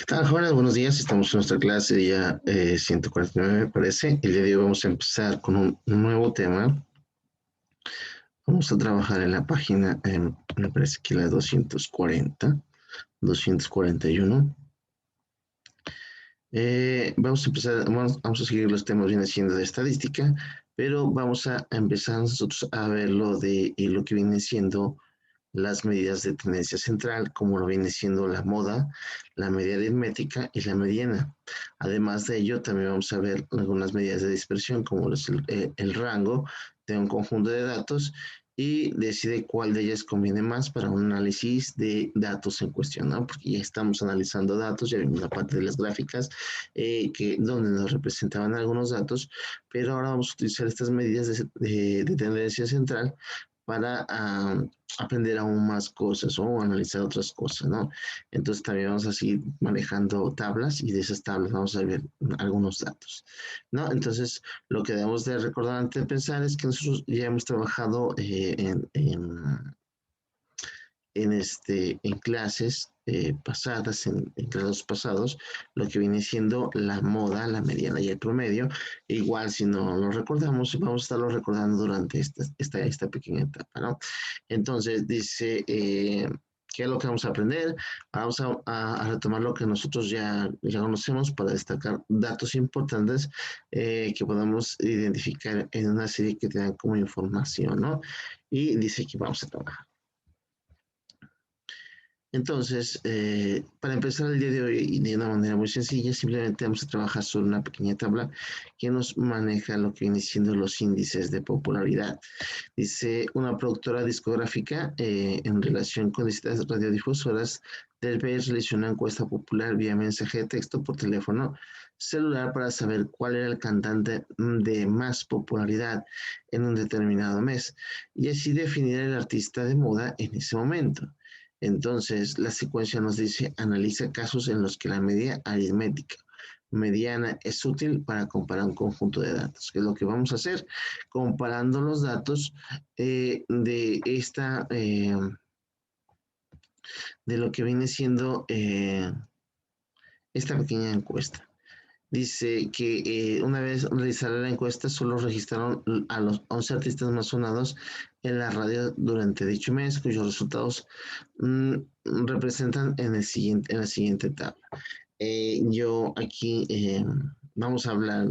Tal, jóvenes? Buenos días. Estamos en nuestra clase día 149, me parece. El día de hoy vamos a empezar con un nuevo tema. Vamos a trabajar en la página, me parece que la 240, 241. Vamos a empezar, vamos a seguir los temas viene siendo de estadística, pero vamos a empezar nosotros a ver lo que viene siendo las medidas de tendencia central, como lo viene siendo la moda, la media aritmética y la mediana. Además de ello, también vamos a ver algunas medidas de dispersión, como es el rango de un conjunto de datos y decide cuál de ellas conviene más para un análisis de datos en cuestión, ¿no? Porque ya estamos analizando datos, ya vimos la parte de las gráficas, donde nos representaban algunos datos, pero ahora vamos a utilizar estas medidas de tendencia central para aprender aún más cosas o analizar otras cosas, ¿no? Entonces también vamos a seguir manejando tablas y de esas tablas vamos a ver algunos datos, ¿no? Entonces lo que debemos de recordar antes de pensar es que nosotros ya hemos trabajado en clases pasadas, en grados pasados, lo que viene siendo la moda, la mediana y el promedio. E igual, si no lo recordamos, vamos a estarlo recordando durante esta pequeña etapa, ¿no? Entonces, dice, ¿qué es lo que vamos a aprender? Vamos a retomar lo que nosotros ya conocemos para destacar datos importantes que podamos identificar en una serie que te dan como información, ¿no? Y dice que vamos a trabajar. Entonces, para empezar el día de hoy y de una manera muy sencilla, simplemente vamos a trabajar sobre una pequeña tabla que nos maneja lo que viene siendo los índices de popularidad. Dice una productora discográfica en relación con distintas radiodifusoras del país realizó una encuesta popular vía mensaje de texto por teléfono celular para saber cuál era el cantante de más popularidad en un determinado mes y así definir el artista de moda en ese momento. Entonces, la secuencia nos dice, analiza casos en los que la medida aritmética mediana es útil para comparar un conjunto de datos. ¿Qué es lo que vamos a hacer? Comparando los datos de de lo que viene siendo esta pequeña encuesta. Dice que una vez realizada la encuesta, solo registraron a los 11 artistas más sonados en la radio durante dicho mes, cuyos resultados mmm, representan en la siguiente tabla. Yo aquí vamos a hablar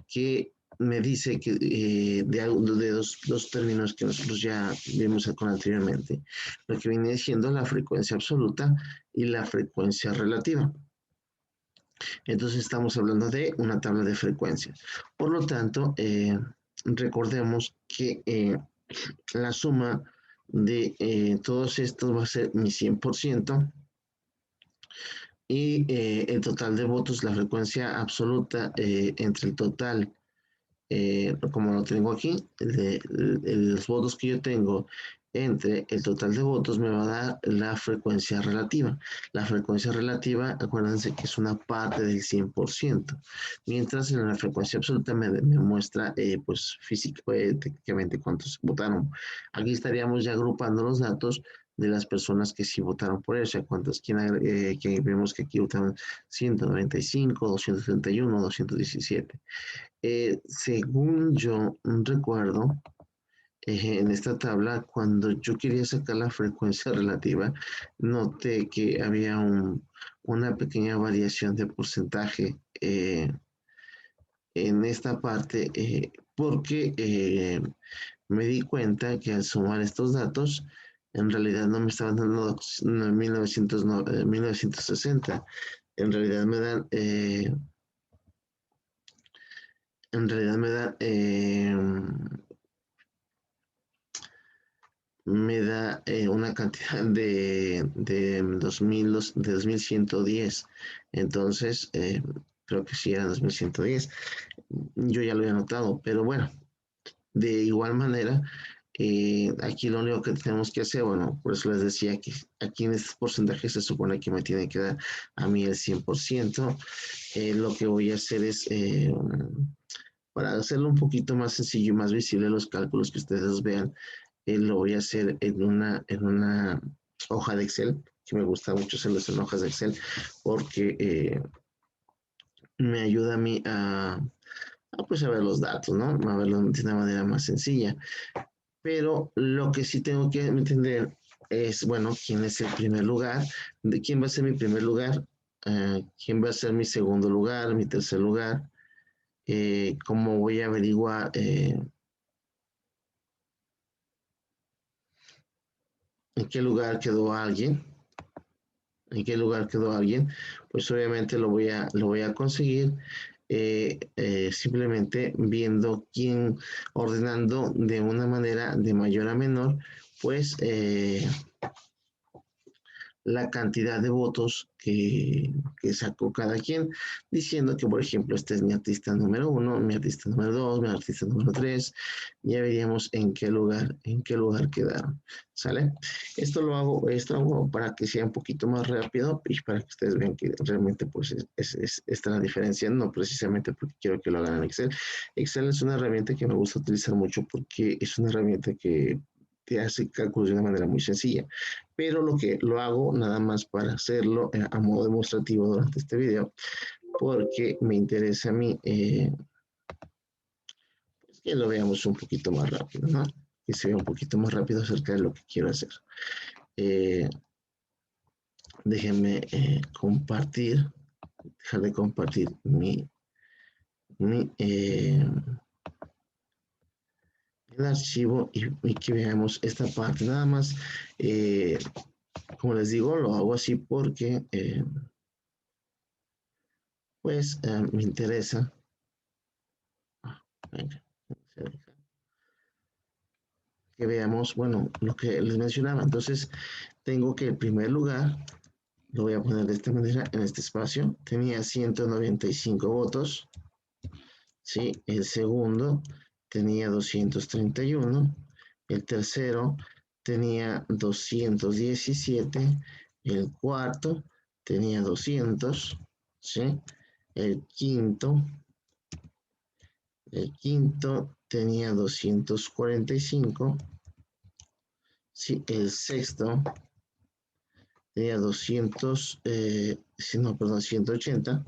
que me dice que de dos términos que nosotros ya vimos con anteriormente, lo que viene siendo la frecuencia absoluta y la frecuencia relativa. Entonces estamos hablando de una tabla de frecuencias. Por lo tanto, recordemos que la suma de todos estos va a ser mi 100% y el total de votos, la frecuencia absoluta entre el total, como lo tengo aquí, los votos que yo tengo entre el total de votos me va a dar la frecuencia relativa. La frecuencia relativa, acuérdense que es una parte del 100%, mientras en la frecuencia absoluta me muestra, pues, técnicamente cuántos votaron. Aquí estaríamos ya agrupando los datos de las personas que sí votaron por él, o sea, que vemos que aquí votaron 195, 231, 217. Según yo recuerdo, en esta tabla, cuando yo quería sacar la frecuencia relativa, noté que había una pequeña variación de porcentaje en esta parte, porque me di cuenta que al sumar estos datos, en realidad no me estaban dando 1960, en realidad me dan, en realidad me da una cantidad de 2110. Entonces, creo que sí era 2110. Yo ya lo había notado, pero bueno, de igual manera, aquí lo único que tenemos que hacer, bueno, por eso les decía que aquí en estos porcentajes se supone que me tiene que dar a mí el 100%. Lo que voy a hacer es, para hacerlo un poquito más sencillo y más visible los cálculos que ustedes vean, lo voy a hacer en una hoja de Excel que me gusta mucho hacerlos en hojas de Excel porque me ayuda a mí pues a ver los datos, ¿no? A verlo de una manera más sencilla. Pero lo que sí tengo que entender es, bueno, quién es el primer lugar, de quién va a ser mi primer lugar, quién va a ser mi segundo lugar, mi tercer lugar, cómo voy a averiguar en qué lugar quedó alguien, en qué lugar quedó alguien, pues obviamente lo voy a conseguir simplemente viendo quién, ordenando de una manera de mayor a menor, pues la cantidad de votos que sacó cada quien, diciendo que, por ejemplo, este es mi artista número uno, mi artista número dos, mi artista número tres, ya veríamos en qué lugar quedaron, ¿sale? Esto lo hago para que sea un poquito más rápido y para que ustedes vean que realmente pues está la diferencia, no precisamente porque quiero que lo hagan en Excel. Excel es una herramienta que me gusta utilizar mucho porque es una herramienta que te hace cálculos de una manera muy sencilla, pero lo hago nada más para hacerlo a modo demostrativo durante este video, porque me interesa a mí pues que lo veamos un poquito más rápido, ¿no? Que se vea un poquito más rápido acerca de lo que quiero hacer. Eh, Déjenme dejar de compartir mi el archivo y que veamos esta parte. Nada más, como les digo, lo hago así porque pues me interesa. Venga, que veamos, bueno, lo que les mencionaba. Entonces, tengo que el primer lugar, lo voy a poner de esta manera, en este espacio, tenía 195 votos, ¿sí? El segundo tenía 231, el tercero tenía 217, el cuarto tenía 200, ¿sí? El quinto, el quinto tenía 245. Sí, el sexto tenía 200, no, perdón, 180,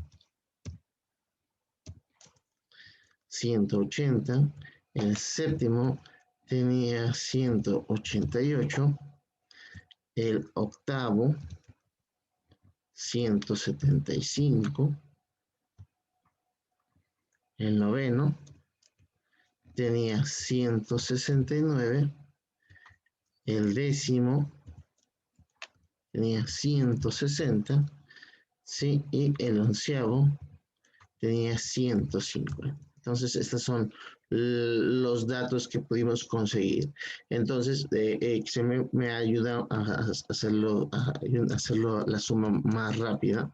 180. El séptimo tenía 188. El octavo, 175. El noveno tenía 169. El décimo tenía 160. Sí, y el onceavo tenía 150. Entonces, estos son los datos que pudimos conseguir. Entonces, se me ayuda a hacerlo la suma más rápida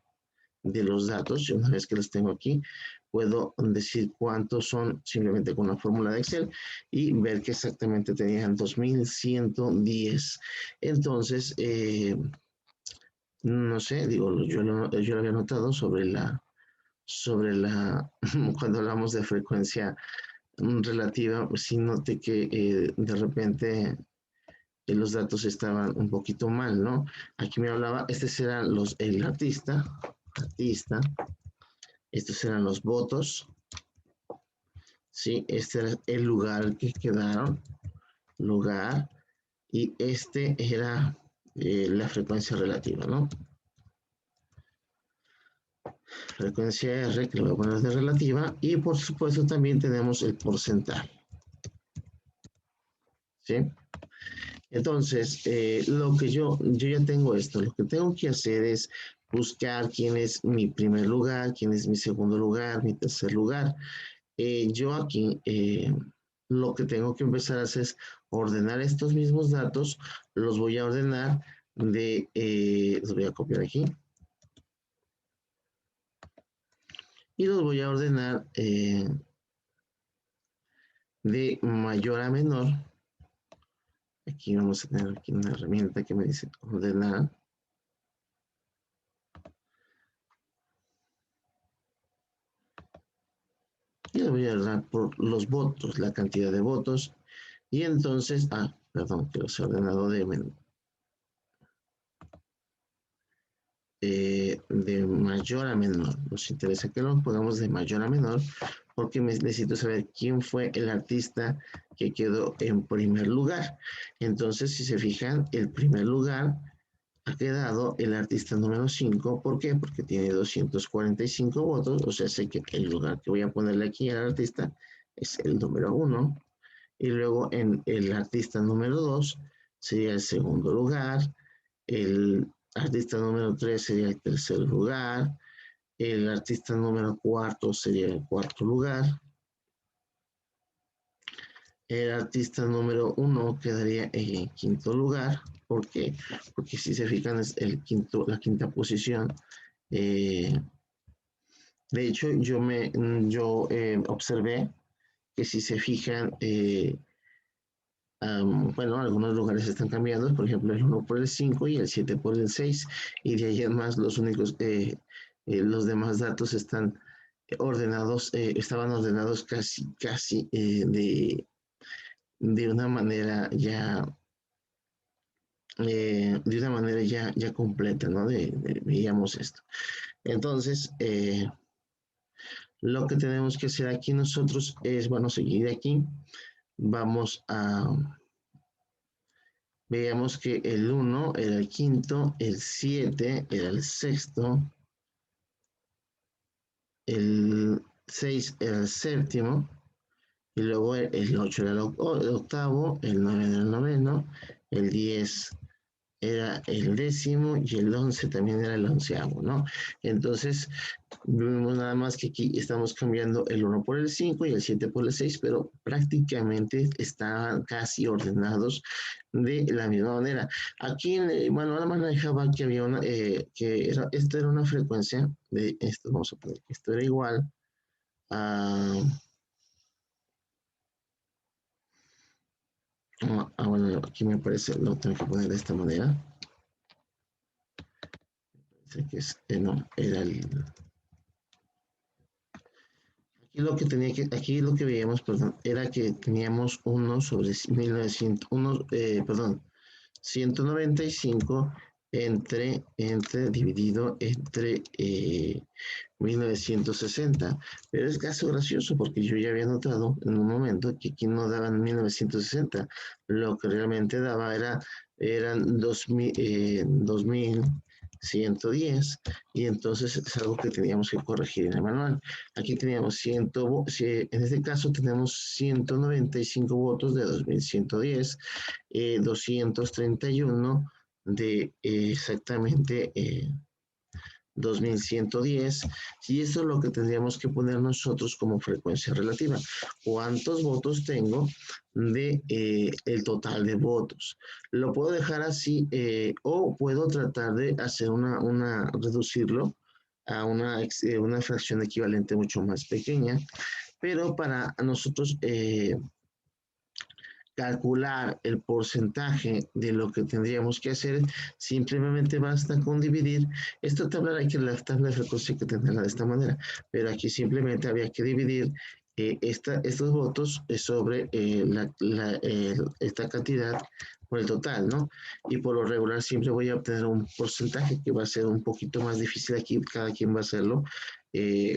de los datos. Y una vez que los tengo aquí, puedo decir cuántos son simplemente con la fórmula de Excel y ver que exactamente tenían 2110. Entonces, no sé, digo, yo lo había notado cuando hablamos de frecuencia relativa, pues sí noté que de repente los datos estaban un poquito mal, ¿no? Aquí me hablaba, eran el artista, estos eran los votos, ¿sí? Este era el lugar que quedaron, lugar, y este era la frecuencia relativa, ¿no? Frecuencia R, que lo voy a poner de relativa, y por supuesto también tenemos el porcentaje, ¿sí? Entonces, yo ya tengo esto, lo que tengo que hacer es buscar quién es mi primer lugar, quién es mi segundo lugar, mi tercer lugar. Yo aquí lo que tengo que empezar a hacer es ordenar estos mismos datos, los voy a ordenar los voy a copiar aquí, y los voy a ordenar de mayor a menor. Aquí vamos a tener aquí una herramienta que me dice ordenar. Y lo voy a ordenar por los votos, la cantidad de votos. Y entonces, perdón, que los he ordenado mayor a menor. Nos interesa que lo pongamos de mayor a menor porque necesito saber quién fue el artista que quedó en primer lugar. Entonces, si se fijan, el primer lugar ha quedado el artista número 5. ¿Por qué? Porque tiene 245 votos. O sea, sé que el lugar que voy a ponerle aquí al artista es el número 1. Y luego en el artista número 2 sería el segundo lugar. El artista número 3 sería el tercer lugar. El artista número 4 sería el cuarto lugar. El artista número 1 quedaría en quinto lugar. ¿Por qué? Porque si se fijan es la quinta posición. De hecho, yo observé que si se fijan, bueno, algunos lugares están cambiando, por ejemplo, el 1 por el 5 y el 7 por el 6, y de ahí en más los demás datos están estaban ordenados casi de una manera ya completa, ¿no? Veíamos esto. Entonces, lo que tenemos que hacer aquí nosotros es, bueno, seguir aquí. Vamos a, veamos que el 1 era el quinto, el 7 era el sexto, el 6 era el séptimo, y luego el 8 era el octavo, el 9 era el noveno, el 10 era el décimo y el 11 también era el onceavo, ¿no? Entonces, vemos nada más que aquí estamos cambiando el 1 por el 5 y el 7 por el 6, pero prácticamente estaban casi ordenados de la misma manera. Aquí, bueno, nada más dejaba que había esto era una frecuencia de esto, vamos a poner que esto era igual a, bueno, aquí me parece, lo tengo que poner de esta manera. Sé que no, era aquí lo que veíamos, perdón, era que teníamos 1 sobre 1900, perdón, 195 dividido entre 1960. Pero es caso gracioso porque yo ya había notado en un momento que aquí no daban 1960. Lo que realmente daba eran 2110, y entonces es algo que teníamos que corregir en el manual. Aquí teníamos en este caso tenemos 195 votos de 2110, 231 de exactamente 2110, y eso es lo que tendríamos que poner nosotros como frecuencia relativa. ¿Cuántos votos tengo de el total de votos? Lo puedo dejar así, o puedo tratar de hacer reducirlo a una fracción equivalente mucho más pequeña, pero para nosotros calcular el porcentaje de lo que tendríamos que hacer, simplemente basta con dividir. Esta tabla hay que la tabla de frecuencia hay que tenerla de esta manera, pero aquí simplemente había que dividir estos votos sobre esta cantidad por el total, ¿no? Y por lo regular siempre voy a obtener un porcentaje que va a ser un poquito más difícil aquí, cada quien va a hacerlo.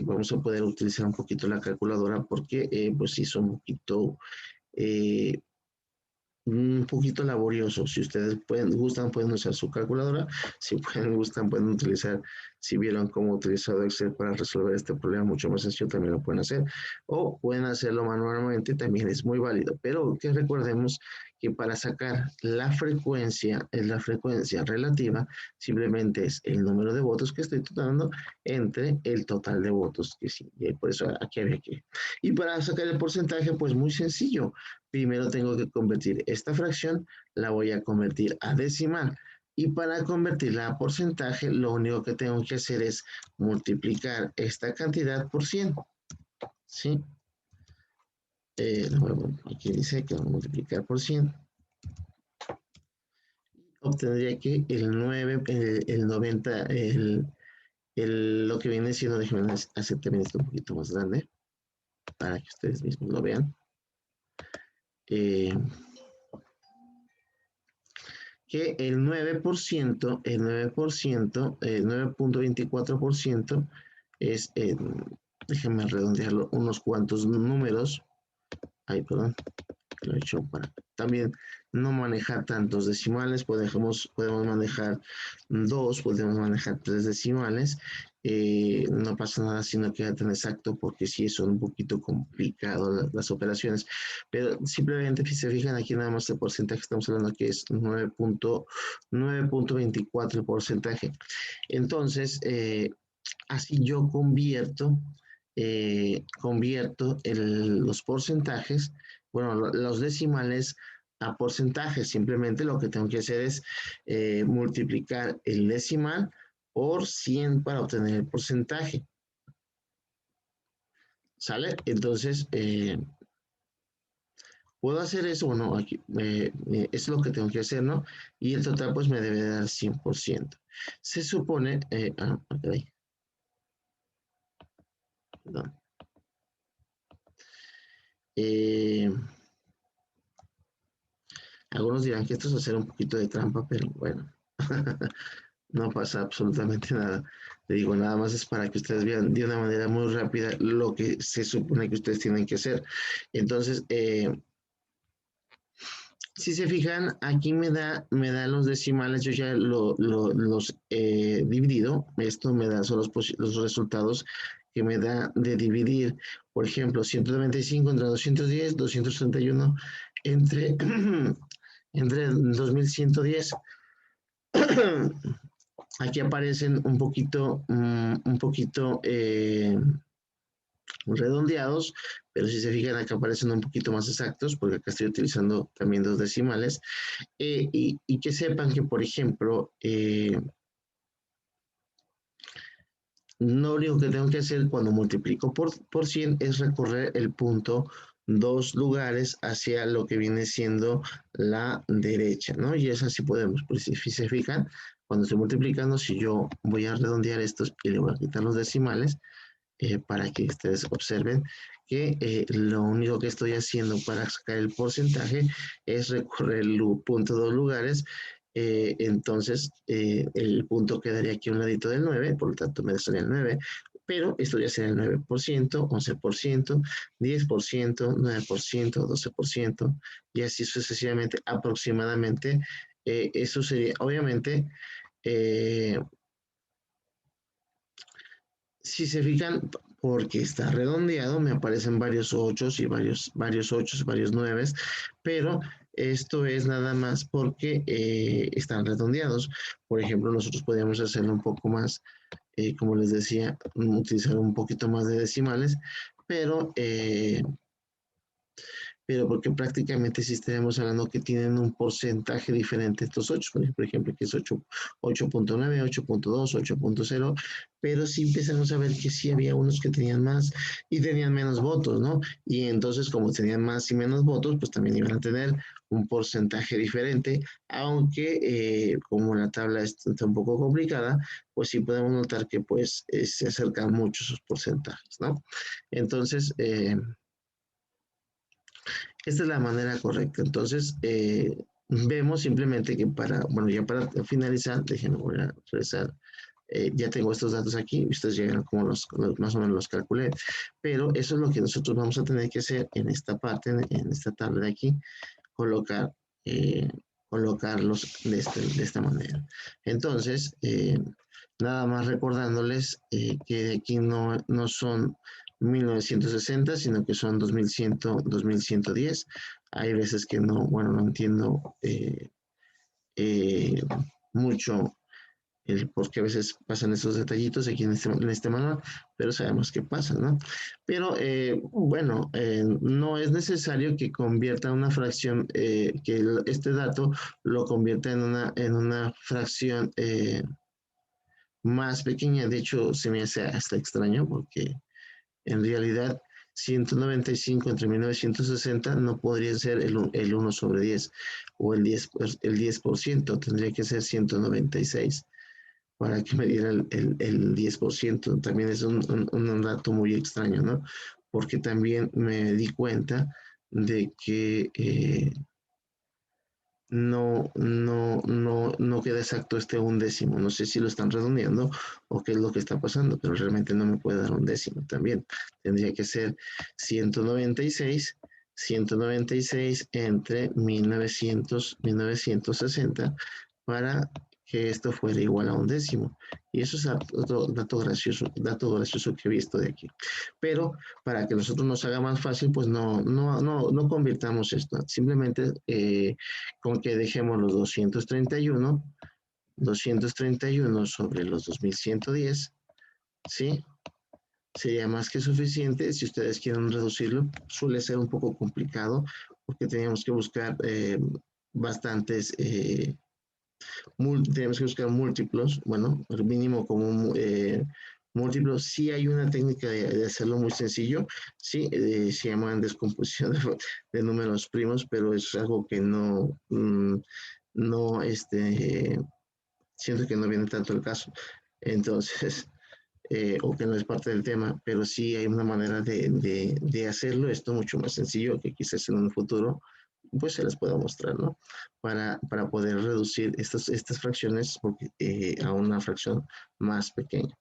Vamos a poder utilizar un poquito la calculadora porque pues sí son un poquito eh, laborioso. Si ustedes gustan, pueden usar su calculadora. Si gustan, pueden utilizar, si vieron cómo he utilizado Excel para resolver este problema mucho más sencillo, también lo pueden hacer. O pueden hacerlo manualmente, también es muy válido. Pero que recordemos que para sacar la frecuencia relativa, simplemente es el número de votos que estoy dando entre el total de votos que sí. Y por eso aquí había que. Y para sacar el porcentaje, pues muy sencillo. Primero tengo que convertir esta fracción, la voy a convertir a decimal. Y para convertirla a porcentaje, lo único que tengo que hacer es multiplicar esta cantidad por 100. ¿Sí? Aquí dice que voy a multiplicar por 100. Obtendría que el 9, el 90, lo que viene siendo, déjenme hacer también esto un poquito más grande para que ustedes mismos lo vean. que el 9%, el 9.24% es, déjenme redondearlo, unos cuantos números. Ay, perdón, lo he hecho para también no manejar tantos decimales. Podemos manejar dos, podemos manejar tres decimales. No pasa nada si no queda tan exacto, porque sí son un poquito complicado las operaciones. Pero simplemente, si se fijan aquí, nada más el porcentaje, estamos hablando que es 9.24 el porcentaje. Entonces, así yo convierto los porcentajes, bueno, los decimales a porcentajes. Simplemente lo que tengo que hacer es multiplicar el decimal por 100 para obtener el porcentaje. ¿Sale? Entonces, ¿puedo hacer eso o no? Aquí, es lo que tengo que hacer, ¿no? Y el total pues me debe dar 100%. Se supone, ok, perdón. Eh, Algunos dirán que esto es hacer un poquito de trampa, pero bueno, no pasa absolutamente nada. Le digo, nada más es para que ustedes vean de una manera muy rápida lo que se supone que ustedes tienen que hacer. Entonces, si se fijan, aquí me da los decimales, yo ya los he dividido. Esto me da son los resultados que me da de dividir. Por ejemplo, 195 entre 210, 231 entre, entre 2110. Aquí aparecen un poquito redondeados, pero si se fijan acá aparecen un poquito más exactos, porque acá estoy utilizando también dos decimales. Y que sepan que, por ejemplo, no lo único que tengo que hacer cuando multiplico por 100 es recorrer el punto dos lugares hacia lo que viene siendo la derecha, ¿no? Y es así podemos, pues si se fijan, cuando estoy multiplicando, si yo voy a redondear estos y le voy a quitar los decimales, para que ustedes observen que lo único que estoy haciendo para sacar el porcentaje es recorrer el punto dos lugares. Entonces, el punto quedaría aquí a un ladito del 9, por lo tanto me daría el 9, pero esto ya sería el 9%, 11%, 10%, 9%, 12%, y así sucesivamente, aproximadamente. Eso sería, obviamente, eh, si se fijan, porque está redondeado, me aparecen varios ochos y varios ochos, varios nueves, pero esto es nada más porque están redondeados. Por ejemplo, nosotros podríamos hacerlo un poco más, como les decía, utilizar un poquito más de decimales, pero porque prácticamente sí estaremos hablando que tienen un porcentaje diferente estos 8, por ejemplo, que es 8.9, 8.2, 8.0, pero sí empezamos a ver que sí había unos que tenían más y tenían menos votos, ¿no? Y entonces, como tenían más y menos votos, pues también iban a tener un porcentaje diferente, aunque como la tabla está un poco complicada, pues sí podemos notar que pues se acercan mucho sus porcentajes, ¿no? Entonces, esta es la manera correcta. Entonces, vemos simplemente que bueno, ya para finalizar, déjenme voy a regresar. Ya tengo estos datos aquí, ustedes llegan como más o menos los calculé, pero eso es lo que nosotros vamos a tener que hacer en esta parte, en esta tabla de aquí, colocar, eh, colocarlos de esta manera. Entonces, nada más recordándoles que de aquí no son 1960, sino que son 2100, 2110. Hay veces que no, bueno, no entiendo eh, mucho el por qué a veces pasan esos detallitos aquí en este manual, pero sabemos que pasa, ¿no? Pero bueno, no es necesario que convierta una fracción, este dato lo convierta en una fracción más pequeña. De hecho, se me hace hasta extraño porque en realidad 195 entre 1960 no podría ser el 1 sobre 10 o el 10%, tendría que ser 196 para que me diera el 10%. También es un dato muy extraño, ¿no? Porque también me di cuenta de que no queda exacto este un décimo. No sé si lo están redondeando o qué es lo que está pasando, pero realmente no me puede dar un décimo también. Tendría que ser 196, 196 entre 1960 para que esto fuera igual a un décimo. Y eso es otro dato gracioso que he visto de aquí. Pero para que nosotros nos haga más fácil, pues no convirtamos esto. Simplemente con que dejemos los 231 sobre los 2110, ¿sí? Sería más que suficiente. Si ustedes quieren reducirlo, suele ser un poco complicado porque teníamos que buscar bastantes, tenemos que buscar múltiplos, bueno, el mínimo como múltiplos. Sí hay una técnica de hacerlo muy sencillo, sí, se llaman descomposición de números primos, pero es algo que no, siento que no viene tanto el caso. Entonces, o que no es parte del tema, pero sí hay una manera de hacerlo, esto mucho más sencillo que quizás en un futuro pues se les pueda mostrar, ¿no? Para poder reducir estas fracciones a una fracción más pequeña.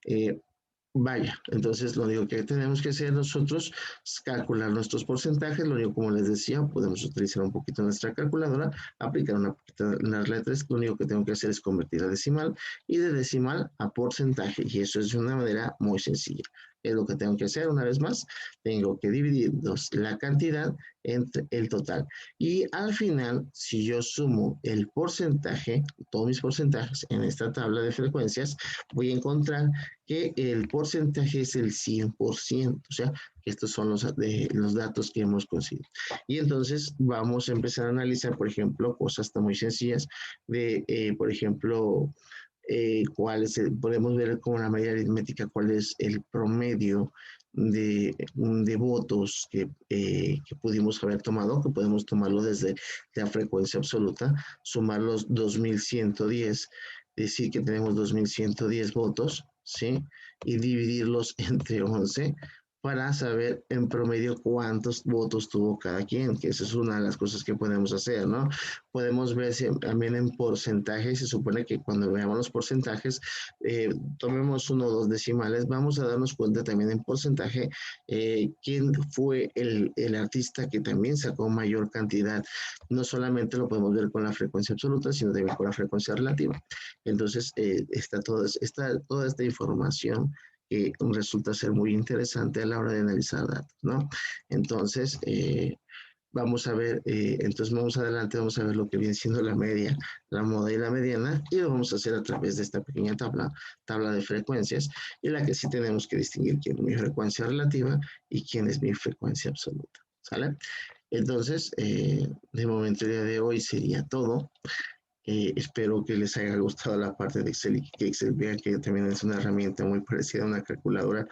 Eh, Vaya, entonces lo único que tenemos que hacer nosotros es calcular nuestros porcentajes. Lo único, como les decía, podemos utilizar un poquito nuestra calculadora, aplicar una poquita las letras. Lo único que tengo que hacer es convertir a decimal y de decimal a porcentaje. Y eso es de una manera muy sencilla. Es lo que tengo que hacer una vez más. Tengo que dividir la cantidad entre el total. Y al final, si yo sumo el porcentaje, todos mis porcentajes en esta tabla de frecuencias, voy a encontrar que el porcentaje es el 100%, o sea, que estos son los datos que hemos conseguido. Y entonces vamos a empezar a analizar, por ejemplo, cosas tan muy sencillas por ejemplo, podemos ver como la medida aritmética cuál es el promedio de votos que pudimos haber tomado, que podemos tomarlo desde la frecuencia absoluta, sumar los 2110, decir que tenemos 2110 votos, ¿sí? Y dividirlos entre 11 para saber en promedio cuántos votos tuvo cada quien, que esa es una de las cosas que podemos hacer, ¿no? Podemos ver también en porcentajes. Se supone que cuando veamos los porcentajes, tomemos uno o dos decimales, vamos a darnos cuenta también en porcentaje quién fue el artista que también sacó mayor cantidad. No solamente lo podemos ver con la frecuencia absoluta, sino también con la frecuencia relativa. Entonces, está toda esta información que resulta ser muy interesante a la hora de analizar datos, ¿no? Entonces, vamos a ver, entonces vamos adelante, vamos a ver lo que viene siendo la media, la moda y la mediana, y lo vamos a hacer a través de esta pequeña tabla de frecuencias, en la que sí tenemos que distinguir quién es mi frecuencia relativa y quién es mi frecuencia absoluta, ¿sale? Entonces, de momento el día de hoy sería todo. Espero que les haya gustado la parte de Excel y que Excel vean que también es una herramienta muy parecida a una calculadora.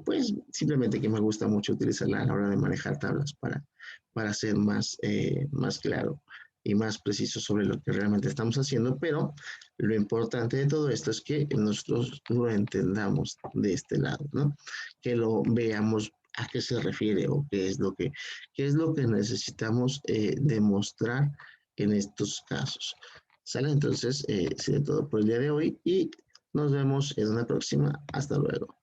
Pues simplemente que me gusta mucho utilizarla a la hora de manejar tablas para ser más claro y más preciso sobre lo que realmente estamos haciendo. Pero lo importante de todo esto es que nosotros lo entendamos de este lado, ¿no? Que lo veamos a qué se refiere o qué es lo que necesitamos demostrar en estos casos. ¿Sale? Entonces, sería todo por el día de hoy y nos vemos en una próxima. Hasta luego.